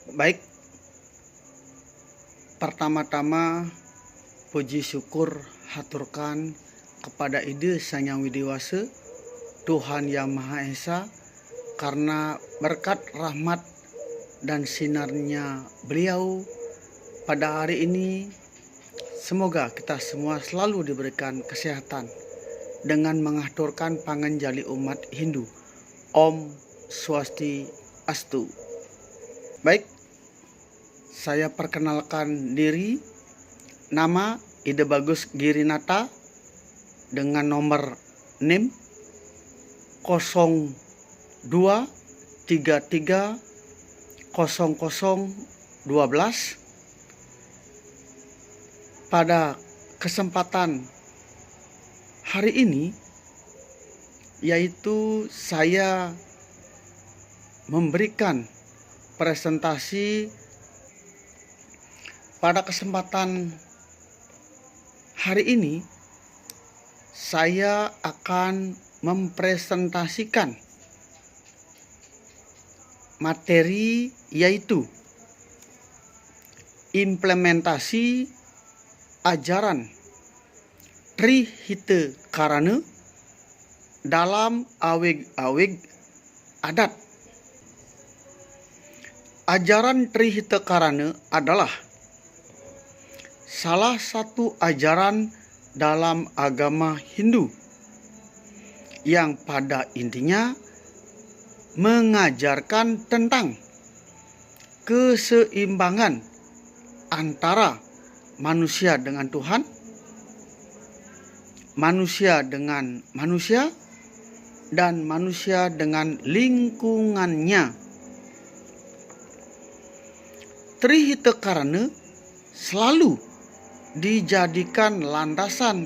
Baik, pertama-tama puji syukur haturkan kepada Ide Sang Yang Widiwasa, Tuhan Yang Maha Esa, karena berkat rahmat dan sinarnya beliau pada hari ini, semoga kita semua selalu diberikan kesehatan dengan mengaturkan panganjali umat Hindu. Om Swastiastu. Baik, saya perkenalkan diri, nama Ide Bagus Girinata dengan nomor NIM 02330012. Pada kesempatan hari ini, yaitu saya memberikan presentasi. Pada kesempatan hari ini, saya akan mempresentasikan materi, yaitu implementasi ajaran Trihita Karana dalam awig-awig adat. Ajaran Trihita Karana adalah salah satu ajaran dalam agama Hindu yang pada intinya mengajarkan tentang keseimbangan antara manusia dengan Tuhan, manusia dengan manusia, dan manusia dengan lingkungannya. Trihita Karana selalu dijadikan landasan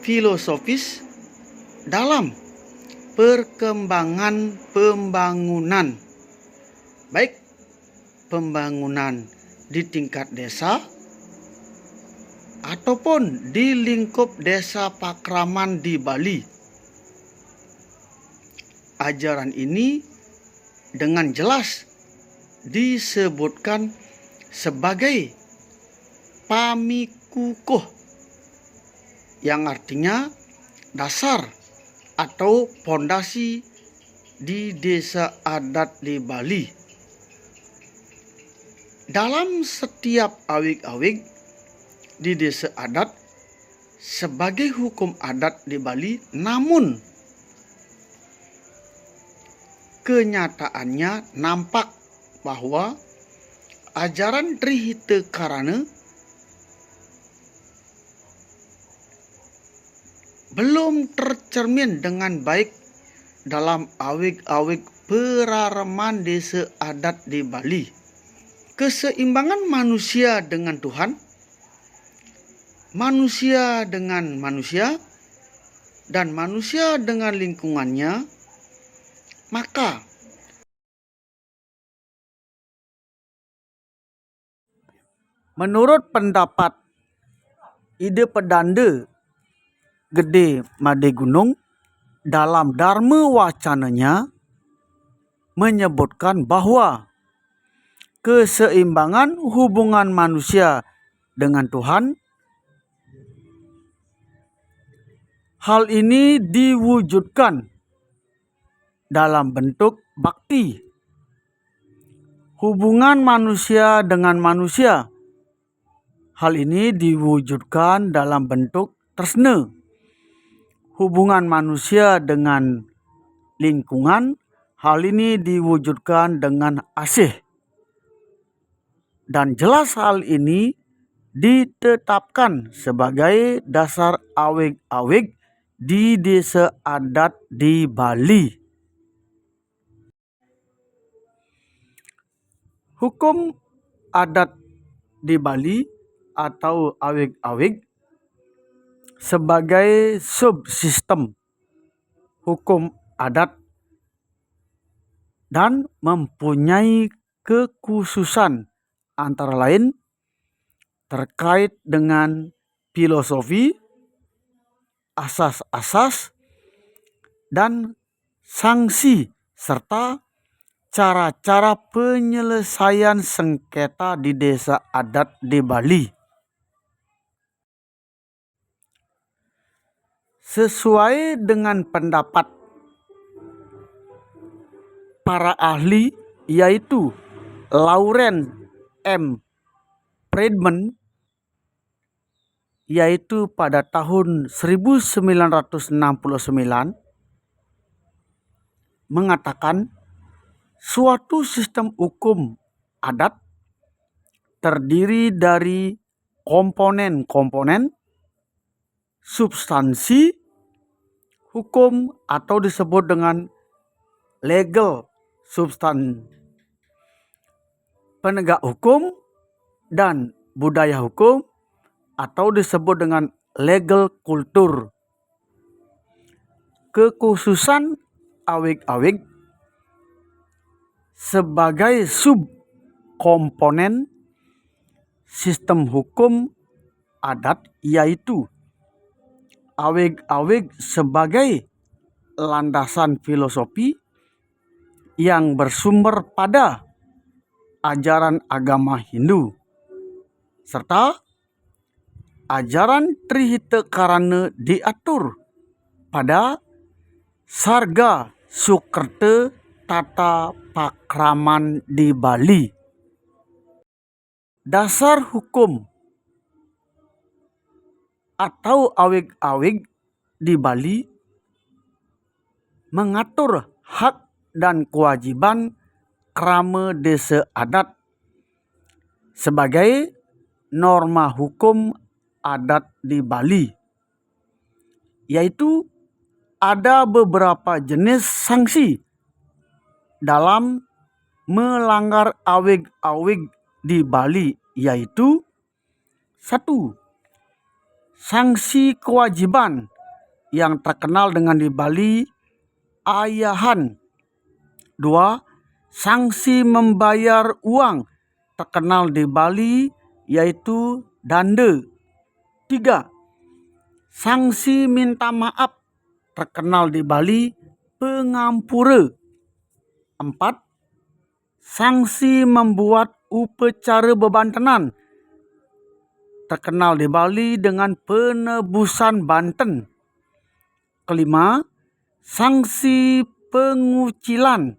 filosofis dalam perkembangan pembangunan, baik pembangunan di tingkat desa ataupun di lingkup desa Pakraman di Bali. Ajaran ini dengan jelas disebutkan sebagai pamikukuh, yang artinya dasar atau pondasi di desa adat di Bali. Dalam setiap awig-awig di desa adat sebagai hukum adat di Bali, namun kenyataannya nampak bahwa ajaran Trihita Karana belum tercermin dengan baik dalam awig-awig perareman desa adat di Bali. Keseimbangan manusia dengan Tuhan, manusia dengan manusia, dan manusia dengan lingkungannya, maka menurut pendapat Ide Pedanda Gede Made Gunung dalam Dharma Wacananya menyebutkan bahwa keseimbangan hubungan manusia dengan Tuhan, hal ini diwujudkan dalam bentuk bakti. Hubungan manusia dengan manusia, hal ini diwujudkan dalam bentuk tresna. Hubungan manusia dengan lingkungan, hal ini diwujudkan dengan asih. Dan jelas hal ini ditetapkan sebagai dasar awig-awig di desa adat di Bali. Hukum adat di Bali atau awig-awig sebagai subsistem hukum adat dan mempunyai kekhususan antara lain terkait dengan filosofi, asas-asas, dan sanksi serta cara-cara penyelesaian sengketa di desa adat di Bali. Sesuai dengan pendapat para ahli, yaitu Lauren M. Friedman, yaitu pada tahun 1969 mengatakan suatu sistem hukum adat terdiri dari komponen-komponen substansi hukum atau disebut dengan legal substance, penegak hukum dan budaya hukum atau disebut dengan legal kultur. Kekhususan awig-awig sebagai subkomponen sistem hukum adat, yaitu awig-awig sebagai landasan filosofi yang bersumber pada ajaran agama Hindu serta ajaran Trihita Karana diatur pada Sarga Sukerta Tata Pakraman di Bali. Dasar hukum atau awig-awig di Bali mengatur hak dan kewajiban krama desa adat sebagai norma hukum adat di Bali, yaitu ada beberapa jenis sanksi dalam melanggar awig-awig di Bali, yaitu 1. Sanksi kewajiban yang terkenal dengan di Bali ayahan. 2. Sanksi membayar uang terkenal di Bali yaitu danda. 3. Sanksi minta maaf terkenal di Bali pengampura. 4. Sanksi membuat upacara bebantenan terkenal di Bali dengan penebusan banten. 5. Sanksi pengucilan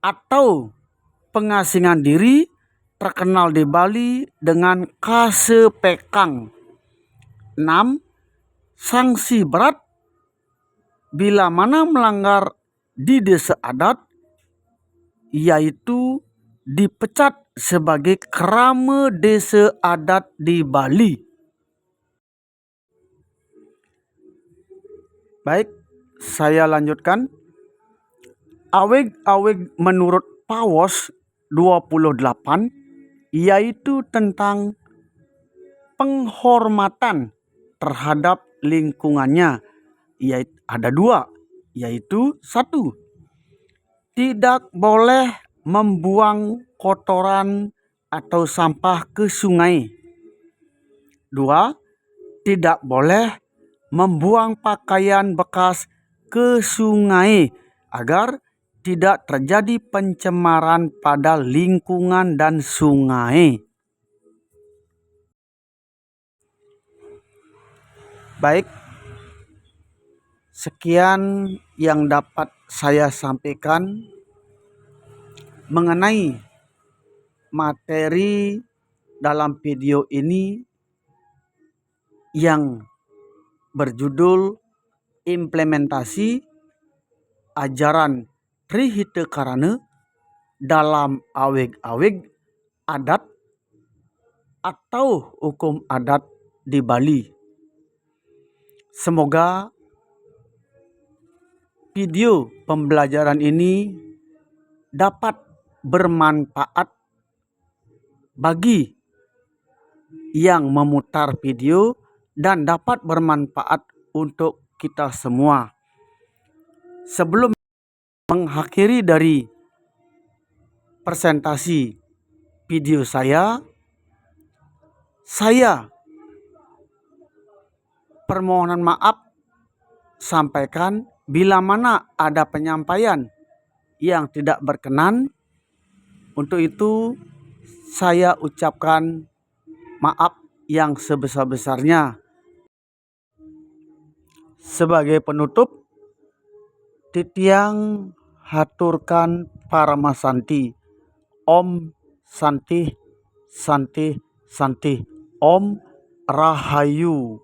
atau pengasingan diri terkenal di Bali dengan kasepekang. 6. Sanksi berat bila mana melanggar di desa adat, yaitu dipecat sebagai krama desa adat di Bali. Baik, saya lanjutkan. Awig-awig menurut Pawos 28 yaitu tentang penghormatan terhadap lingkungannya. Yaitu ada 2, yaitu 1. Tidak boleh membuang kotoran atau sampah ke sungai. 2. Tidak boleh membuang pakaian bekas ke sungai agar tidak terjadi pencemaran pada lingkungan dan sungai. Baik, sekian yang dapat saya sampaikan mengenai materi dalam video ini yang berjudul implementasi ajaran Trihita Karana dalam awig-awig adat atau hukum adat di Bali. Semoga video pembelajaran ini dapat bermanfaat bagi yang memutar video dan dapat bermanfaat untuk kita semua. Sebelum mengakhiri dari presentasi video saya permohonan maaf sampaikan bila mana ada penyampaian yang tidak berkenan. Untuk itu saya ucapkan maaf yang sebesar-besarnya. Sebagai penutup, Titiang haturkan Paramasanti. Om Santi Santi Santi. Om Rahayu.